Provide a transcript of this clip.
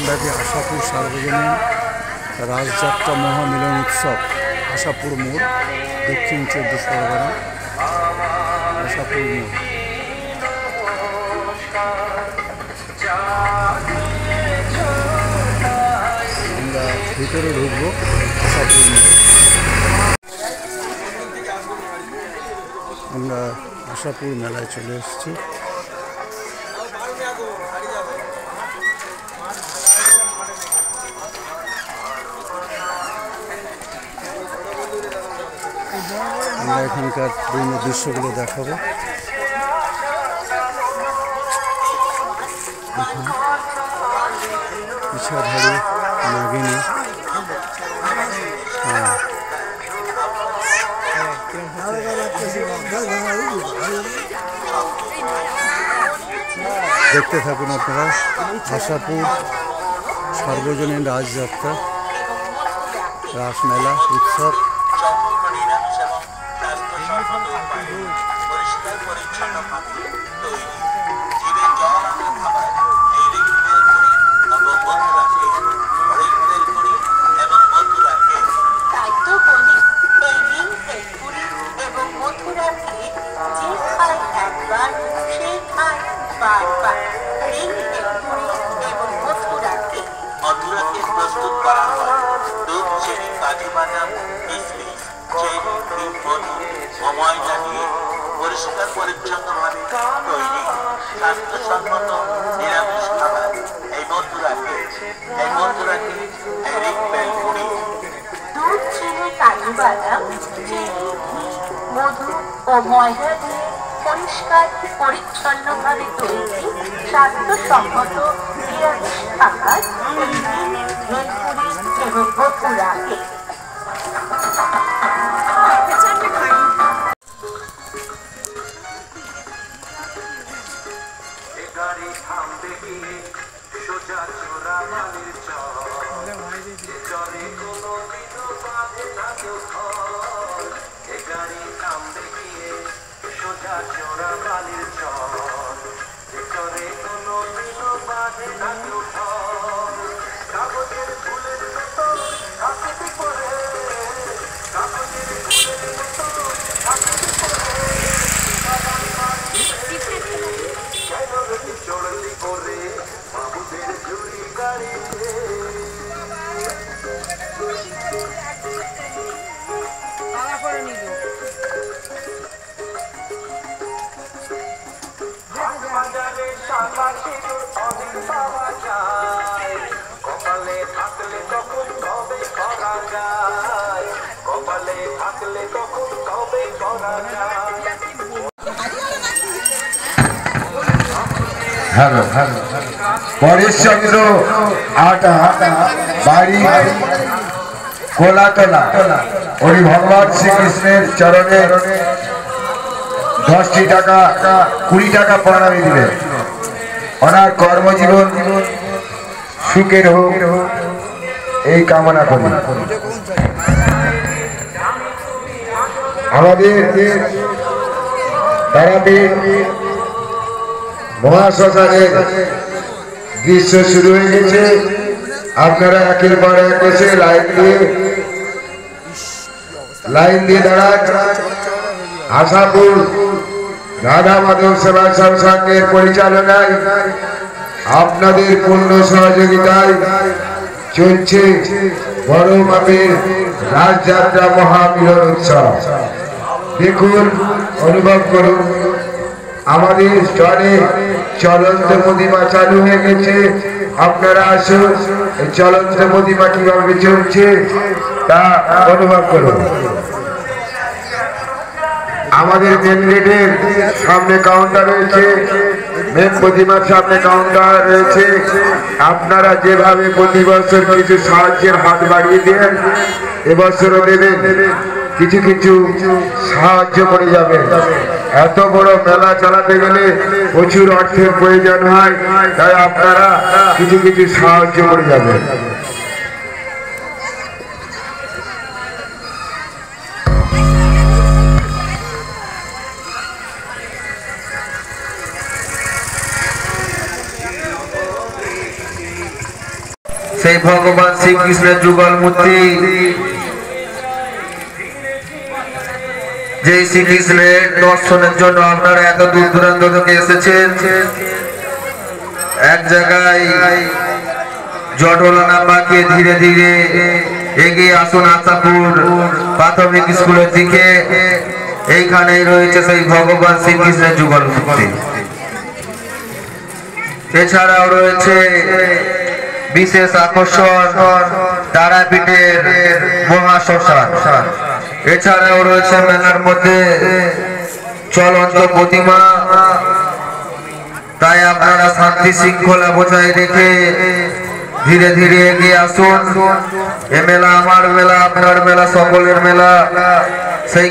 ব্যাপী আশাপুর সার্বজনীন রাজযাত্রা মহামিলন উৎসব আশাপুর মোড়, দক্ষিণ 14 পরগনা, আশাপুর মোড়। আমরা ভিতরে ঢুকবো আশাপুর মোড়। আমরা আশাপুর মেলায় চলে এসেছি। আমরা এখানকার বিভিন্ন দৃশ্যগুলো দেখাবো। ইচ্ছাধারী নাগিনী, দেখতে থাকুন আপনারা আশাপুর সার্বজনীন রাজযাত্রা রাসমেলা উৎসব। প্রস্তুত করা হয় দুধ, চিনি, কাজু বাদাম, কিশমিশ, চেরি, ক্রিম, মধু ও ময়দা দিয়ে পরিষ্কার পরিচ্ছন্নভাবে তৈরি স্বাস্থ্যসম্মত নিরামিষ খাবার। এই মথুরাকে দুধ, চিনি, কাজু বাদাম, চেরি, ঘি, মধু ও ময়দা দিয়ে পরিষ্কার পরিচ্ছন্নভাবে তৈরি স্বাস্থ্যসম্মত নিরামিষ খাবার এবং মথুরাকে। গাড়ি থামবে গিয়ে সোজা চোরা মালির চরে কোনো দিনও বাঁধে না কেউ ঘর। এ গাড়ি থামবে গিয়ে সোজা চোরা মালির চরে কোনো দিনও বাঁধে না কেউ ঘর। কাগজের ফুলের মতো হাতে পড়ে, কাগজের ফুলের মতো হাতে পড়ে চড়লি করে বাবুদের ঝুড়ি গাড়িতে। বাজারে শাখা সিঁদুর অনেক পাওয়া যায়, কপালে থাকলে তখন তবে করা যায়, কপালে থাকলে তখন তবে করা যায়। হ্যালো পরেশচন্দ্র আটা বাড়ি কোলাতলা ওই ভগবান শ্রীকৃষ্ণের চরণে 10টি টাকা 20 টাকা প্রণামী দিলেন। ওনার কর্মজীবন সুখের হোক এই কামনা করি। আমাদের তারাপীঠ মহাশ্মশানের দৃশ্য শুরু হয়ে গেছে। আপনারা একের পর এক বসে লাইন দিয়ে দাঁড়ান। আশাপুর রাধা মাধব সেবা সংঘের পরিচালনায় আপনাদের পূর্ণ সহযোগিতায় চলছে বড় মাপের রাজযাত্রা মহামিলন উৎসব। দেখুন, অনুভব করুন। আমাদের স্টলে চলন্ত প্রতিমা চালু হয়ে গেছে। আপনারা আসুন, এই চলন্ত প্রতিমা কিভাবে চলছে তা অনুভব করুন। আমাদের মেন গেটের সামনে কাউন্টার রয়েছে, মেন প্রতিমার সামনে কাউন্টার রয়েছে। আপনারা যেভাবে প্রতি বছর কিছু সাহায্যের হাত বাড়িয়ে দেন, এবছরও দেবেন, কিছু কিছু সাহায্য করে যাবে। এত বড় মেলা চালাতে গেলে প্রচুর অর্থের প্রয়োজন হয়, তাই আপনারা কিছু কিছু সাহায্য করে যাবেন। সেই ভগবান শ্রীকৃষ্ণের যুগল মূর্তি, যে শ্রীকৃষ্ণের দর্শনের জন্য আপনারা এত দূর দূরান্ত থেকে এসেছেন। এক জায়গায় জটলা বাঁকিয়ে ধীরে ধীরে এগিয়ে আসুন আশাপুর প্রাথমিক স্কুলের দিকে। এইখানেই রয়েছে সেই ভগবান শ্রীকৃষ্ণের যুগল মূর্তি। এছাড়াও রয়েছে বিশেষ আকর্ষণ তারাপীঠের মহাশ্মশান। এছাড়াও রয়েছে মেলার মধ্যে চলন্ত প্রতিমা। তাই আপনারা শান্তি শৃঙ্খলা বজায় রেখে ধীরে ধীরে এগিয়ে আসুন। এ মেলা আমার মেলা, আপনার মেলা, সকলের মেলা। সেই